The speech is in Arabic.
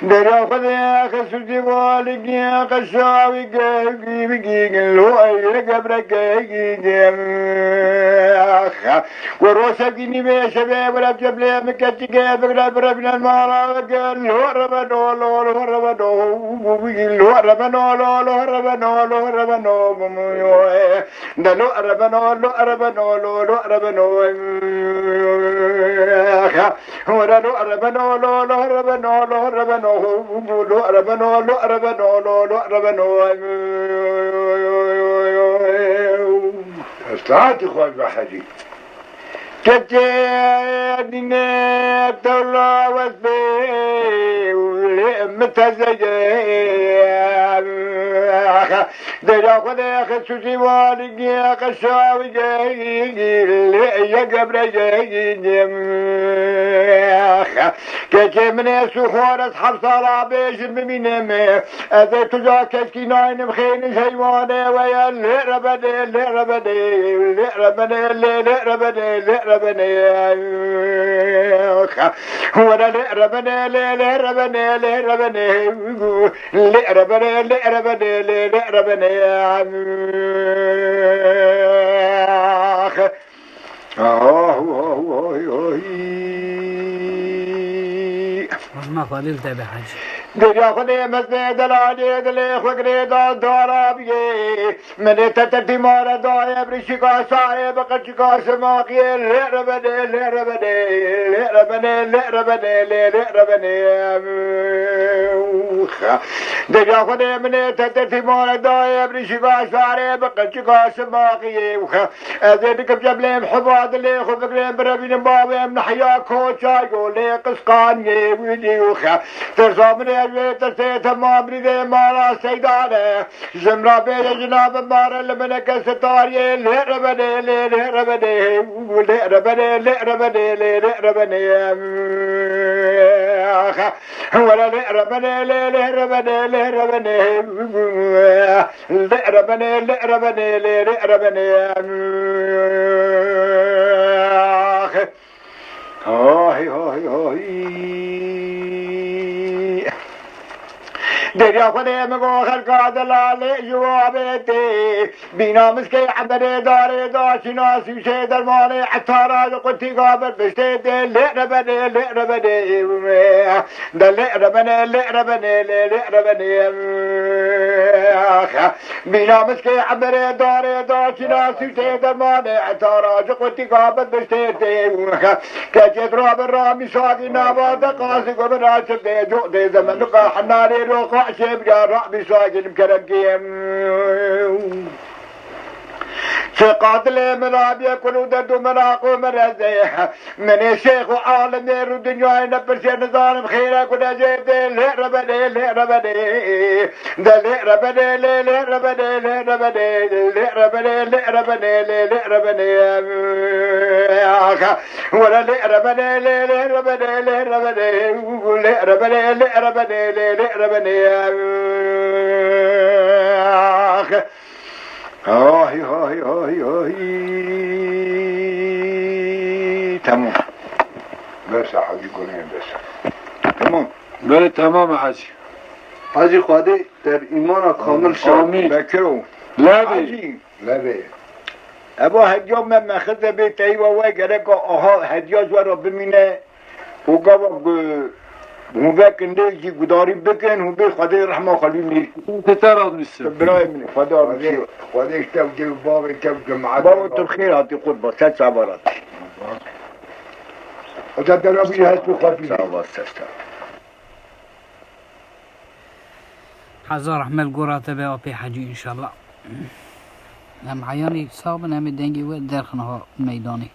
درا خذ خسوتي والك يا قشاوي قلبي لو أي قبرك وروسكني بشباب ولا بجبلي مكتك بقرب ربنا المال قال لو ربنا لو ربنا لو ربنا لو ربنا لو ربنا دلو ربنا لو ربنا لو ربنا ورا لو ربنا لو ربنا لو ربنا لو ربنا لو ربنا لو ربنا استعادي خوي بحدي كتيرني الدولة والبي متزجين درا خذ خسوتي والقي قشاوي يا قبر كي من سخور اصحاب صلابيش بمينم اذا تجا كسكي ناين مخين شيواني ويا لربدي لربدي لربدي لربدي لربدي ولا لربدي لربدي لربدي لربدي لربدي لربدي ما فاضل تابع حاجة دريا خدي مسجد العادي دلي خقري دارابي من تتتي مارا دايا برشكا صاحب قشكا سماقي لربني لربني لربني لربني لربني دريا خدي من تتتي مارا دايا برشكا صاحب قشكا سماقي أزيدك بجبلين حباد لي خفقرين بربين بابي من حيا كوشا يولي قسقاني ويديوخا ترسامني تسيت ما بريدي مالا سيدانه زمرا بيجي جناب مارا لمنك ستاري لربني لربني لربني لربني لربني ولا لربني لربني لربني لربني لربني لربني هاي هاي هاي دريا خدي مغو خلقا دلالي جوابتي بينا مسكي حبري داري داشنا سوشي درماني عطارا قلتي قابل بشتيتي لربني لربني لربني لربني لربني بينا مسكي حبري داري داشنا سوشي درماني عطارا قلتي قابل بشتيتي كجد راب الرامي ساقي نابا قاسي قبرا سبي جو دي زمن قا حناري روقا شيب يا رعبي ساقي مكرقيم قاتل منابي كل دد مراقو مرزيه من الشيخ وعالم يرو دنيا نبر شي نظام خيره كل جيد لربدي لربدي لربدي لربدي لربدي لربدي لربدي لربدي ولا لربدي لربدي لربدي لربدي لربدي لربدي هاي هاي هاي هاي تمام بس حاجي قولين بس تمام بله تمام حاجی حاجی خواهده در ایمان کامل شد آمین بكرو لا بي حاجي لا بيه ابو هديو ما خذ بيت ايوه وقالك اها هديو ورا بمينه وقبل هو باك نديجي قداري بكن هو بي خدي رحمه خليني تتراد مسلم برايم خدا وديك تبقى بابي تبقى معك بابا انت بخير هاتي قربة 3 عبارات وده دربي هاتو خفيف سابات حزار احمل قرات بها في حجي ان شاء الله هم عياني صابن هم الدنجي ودرخنها ميداني